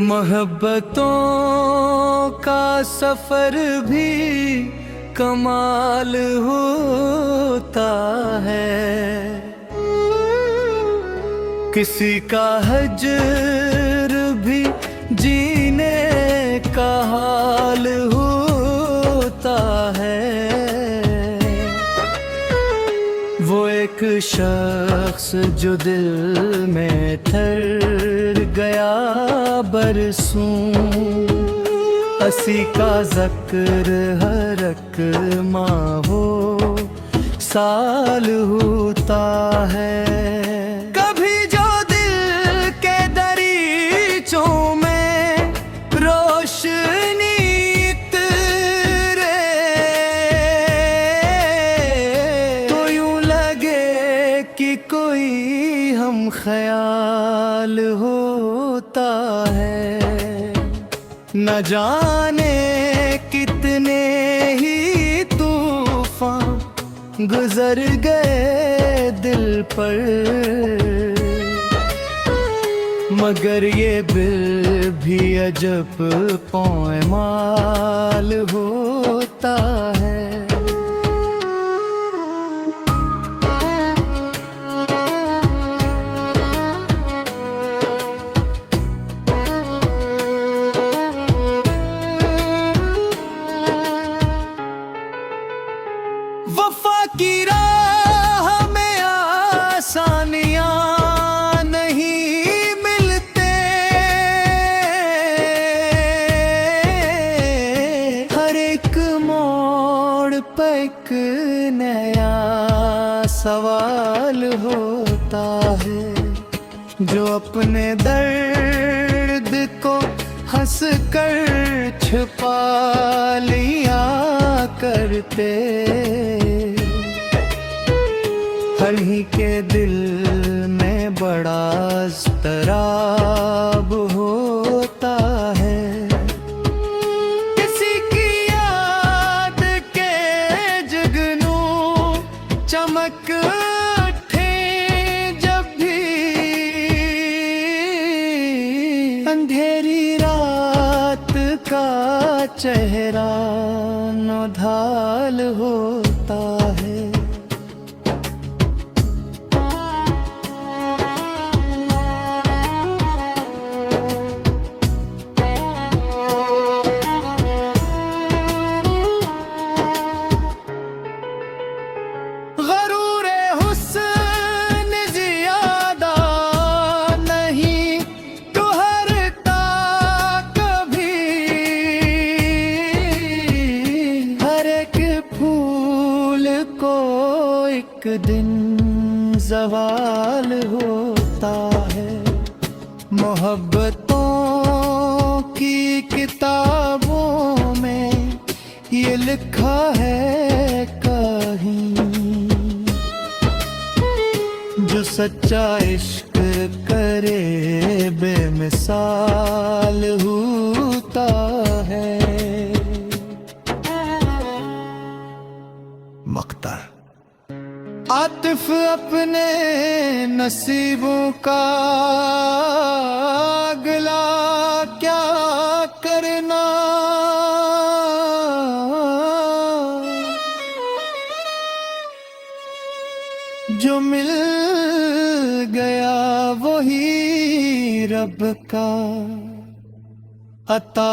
मोहब्बतों का सफर भी कमाल होता है। किसी का हजर भी जीने का हाल होता है। वो एक शख्स जो दिल में ठहर गया बरसों, असी का ज़क्र हर एक माह हो साल होता है। कभी जो दिल के दरीचों में रोशनी उतरे, तो यूं लगे कि कोई हम ख्याल होता है। न जाने कितने ही तूफान गुजर गए दिल पर, मगर ये दिल भी अजब पामाल होता है। वफा की राह में आसानियां नहीं मिलते, हर एक मोड़ पे एक नया सवाल होता है। जो अपने दर्द को हंस कर छुपा लिया करते, हर ही के दिल में बड़ा ज़्तराब होता है। किसी की याद के जुगनू चमक उठे जब भी, अंधेरी रात का चेहरा नौढाल होता है। गरूरे हुस्न ज़ियादा नहीं ठहरता कभी, हर एक फूल को एक दिन ज़वाल होता है। मोहब्बतों की किताबों में ये लिखा है कहीं, जो सच्चा इश्क करे बेमिसाल होता है। मख्तर आतिफ अपने नसीबों का अगला क्या करना, जो मिल गया वही रब का अता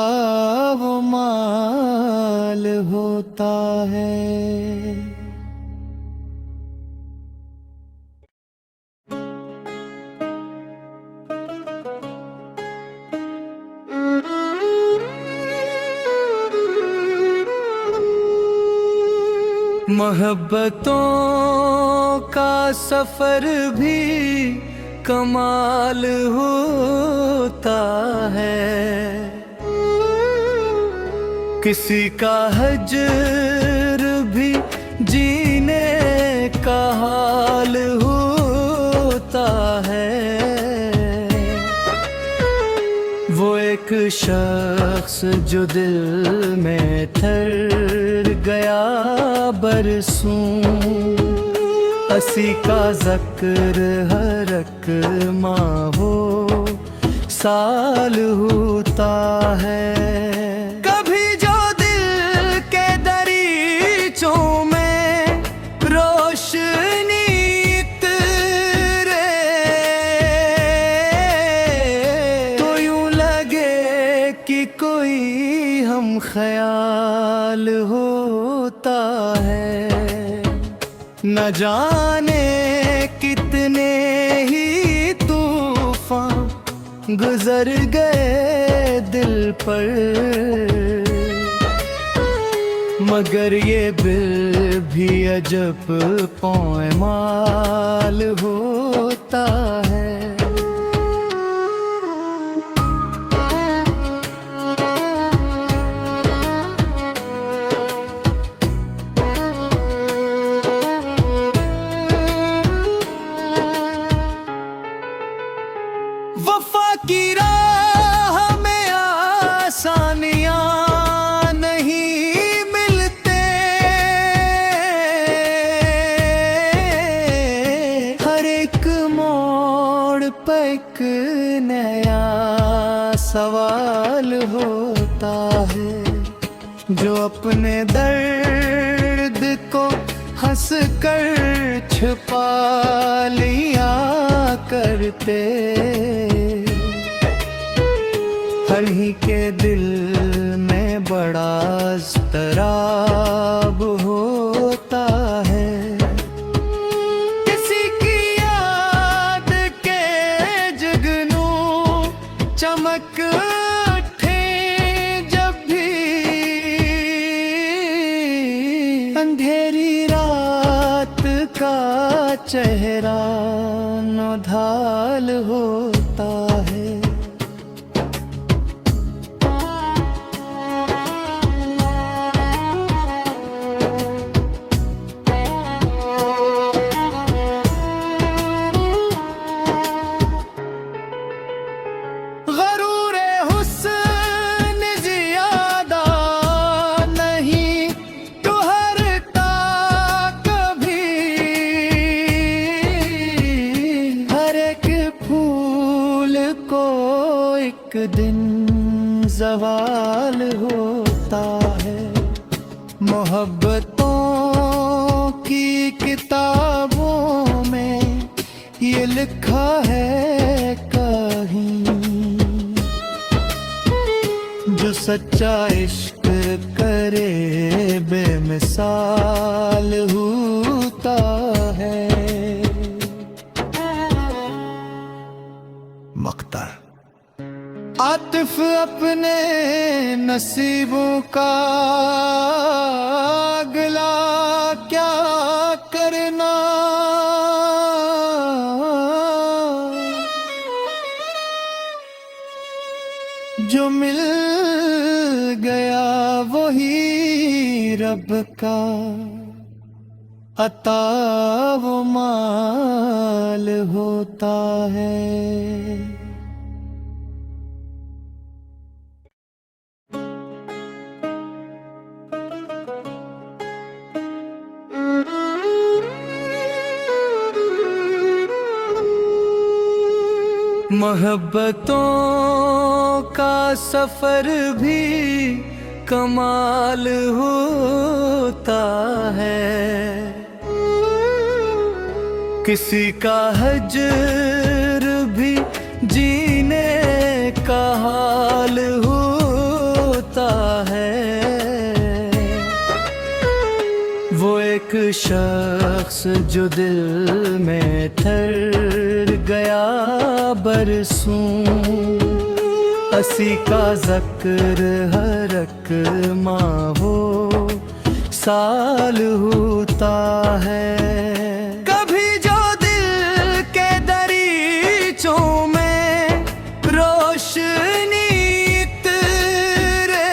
वो माल होता है। मोहब्बतों का सफर भी कमाल होता है। किसी का हजर भी जीने का हाल होता है। वो एक शख्स जो दिल में ठहर गया बरसों, असी का ज़क्र हर एक माह हो साल होता है। कभी जो दिल के दरीचों में रोशनी इतरे, तो यूं लगे कि कोई हम ख्याल होता है। न जाने कितने ही तूफान गुजर गए दिल पर, मगर ये दिल भी अजब पामाल होता है। वफा की राह में आसानियां नहीं मिलते, हर एक मोड़ पे एक नया सवाल होता है। जो अपने दर्द को हंस कर छुपा लिया करते, हर ही के दिल में बड़ा ज़राब होता है। किसी की याद के जुगनू चमक उठे जब भी, अंधेरी रात का चेहरा नौधाल होता है। गरूरे हुस्न ज़ियादा नहीं ठहरता कभी, हर एक फूल को एक दिन ज़वाल होता है। मोहब्बतों की किताबों में ये लिखा है कहीं, जो सच्चा इश्क करे बेमिसाल होता है। मक्ता आतिफ अपने नसीबों का अगला क्या करना, जो मिल गया वही रब का अता वो माल होता है। मोहब्बतों का सफर भी कमाल होता है। किसी का हजर भी जीने का हाल होता है। वो एक शख्स जो दिल में ठहर गया बरसों, असी का ज़िक्र हर एक माह हो साल होता है। कभी जो दिल के दरीचों में रोशनी इतरे,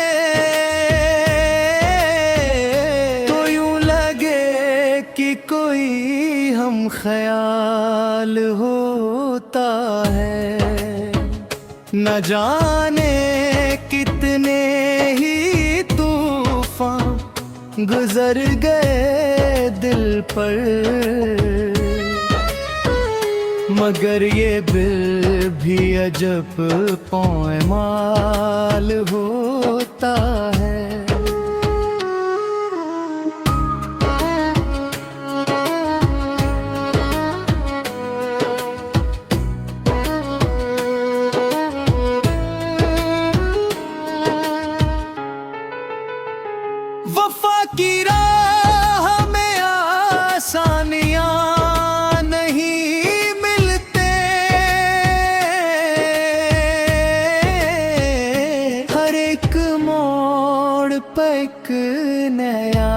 तो यूं लगे कि कोई हम ख्याल होता है। न जाने कितने ही तूफान गुजर गए दिल पर, मगर ये दिल भी अजब पौमाल होता है। वफा की राह में आसानियां नहीं मिलते, हर एक मोड़ पे एक नया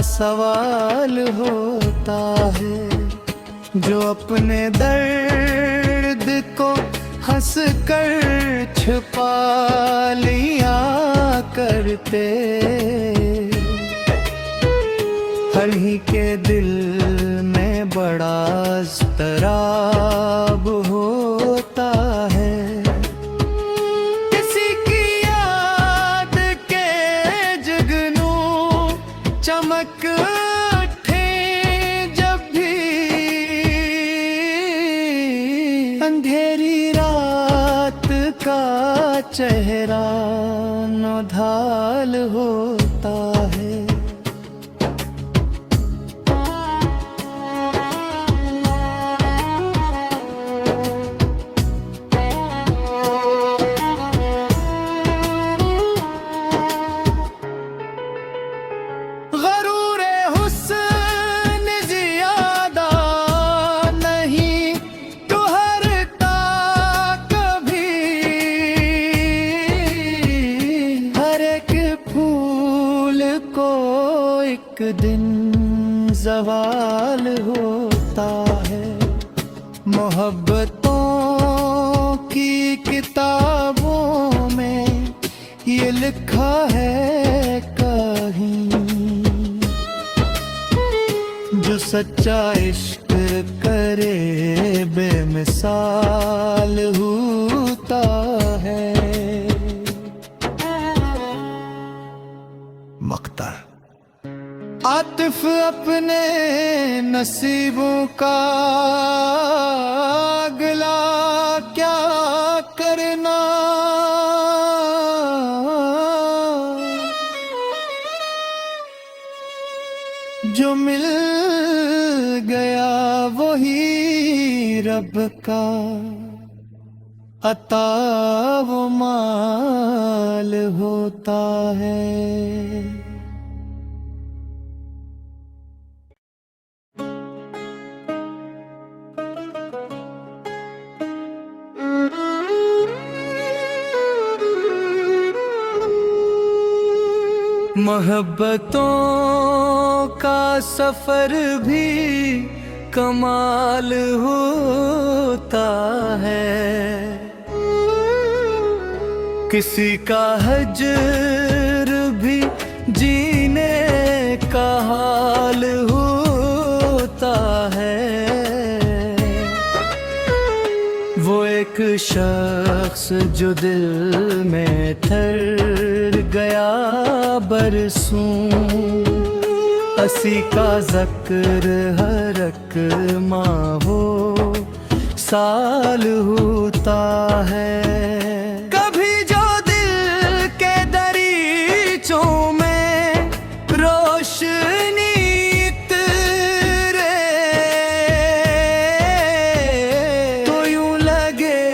सवाल होता है। जो अपने दर्द को हंस कर छुपा लिया करते, हर ही के दिल में बड़ा ज़राब होता है। किसी की याद के जुगनू चमक उठे जब भी, अंधेरी रात का चेहरा नौधाल होता है। गरूरे हुस्न ज़ियादा नहीं ठहरता कभी, हर एक फूल को एक दिन ज़वाल होता है। मोहब्बतों की किताबों में ये लिखा है कहीं, जो सच्चा इश्क करे बेमिसाल होता है। मक्ता आतिफ अपने नसीबों का अगला क्या करना, जो मिल गया वही रब का अता वो माल होता है। मोहब्बतों का सफर भी कमाल होता है। किसी का हजर भी जीने का हाल होता है। वो एक शख्स जो दिल में ठहर गया बरसों, हंसी का ज़िक्र हर एक माह हो साल होता है। कभी जो दिल के दरीचों में रोशनी तेरे, तो यूं लगे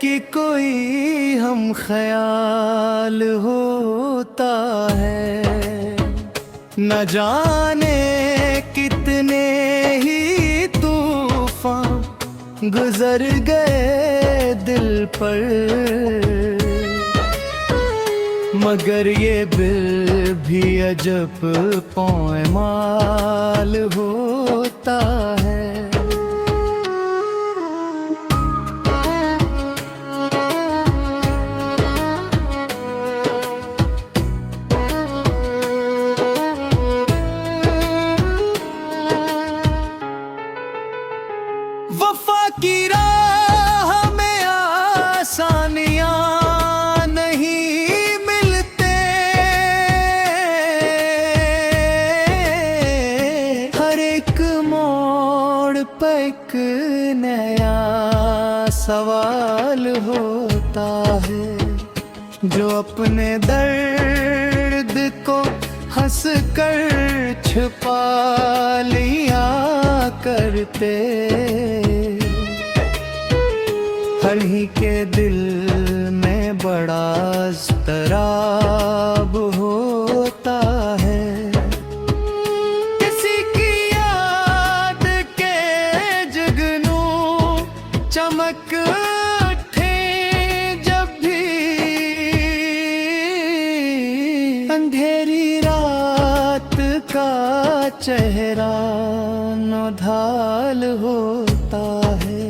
कि कोई हम ख्याल होता है। न जाने कितने ही तूफान गुजर गए दिल पर, मगर ये दिल भी अजब पौमाल होता है। वफा की राह में आसानियां नहीं मिलते, हर एक मोड़ पे एक नया सवाल होता है। जो अपने दर्द को हंस कर छुपा लिया करते, हर ही के दिल में बड़ा ज़राब होता है। किसी की याद के जुगनू चमक उठे जब भी, अंधेरी रात का चेहरा नौढाल होता है।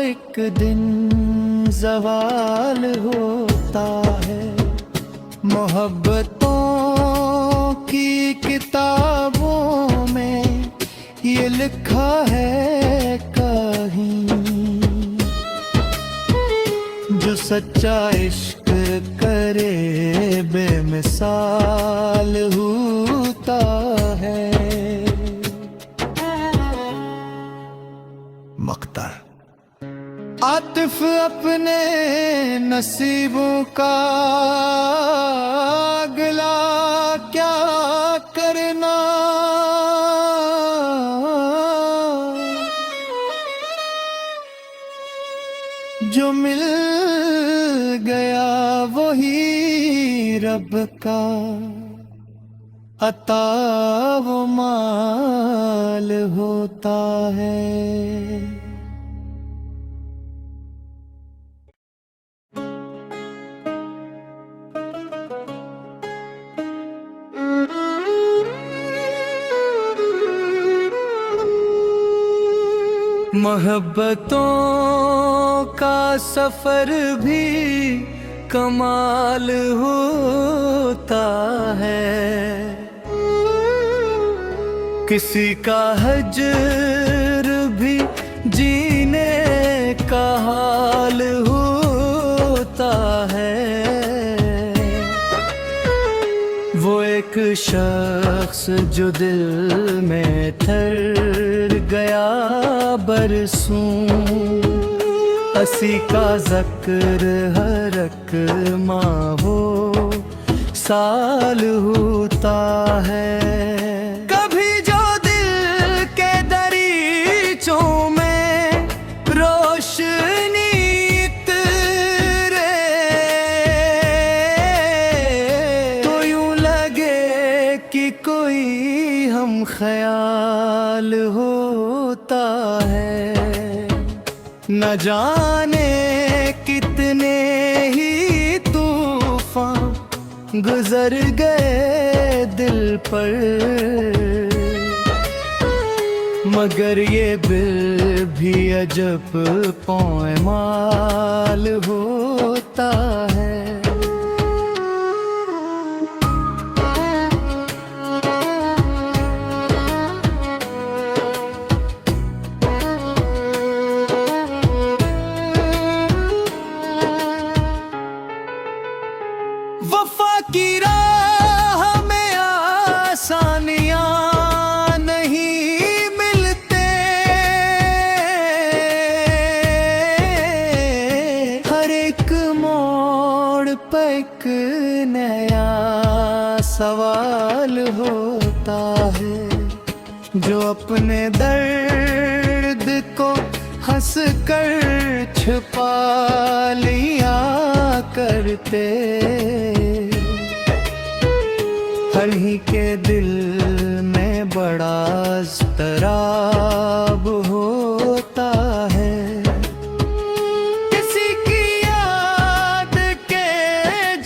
एक दिन ज़वाल होता है। मोहब्बतों की किताबों में ये लिखा है कहीं, जो सच्चा इश्क करे बेमिसाल होता है। मक्ता आतिफ अपने नसीबों का अगला क्या करना, जो मिल गया वही रब का अता वो माल होता है। मोहब्बतों का सफर भी कमाल होता है। किसी का हजर भी जीने का हाल होता है। वो एक शख्स जो दिल में ठहर गया बरसों, असी का ज़क्र हर एक माह हो साल होता है। कभी जो दिल के दरीचों में रोशनी इतरे, तो यूं लगे कि कोई हम ख्याल होता है। न जाने कितने ही तूफान गुजर गए दिल पर, मगर ये दिल भी अजब पामाल होता है। वफा की राह में आसानियां नहीं मिलते, हर एक मोड़ पे एक नया सवाल होता है। जो अपने दर्द को हंस कर छुपा लिया करते, हर ही के दिल में बड़ा ज़राब होता है। किसी की याद के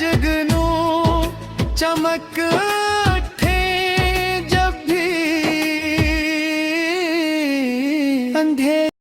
जुगनू चमक उठे जब भी, अंधेरे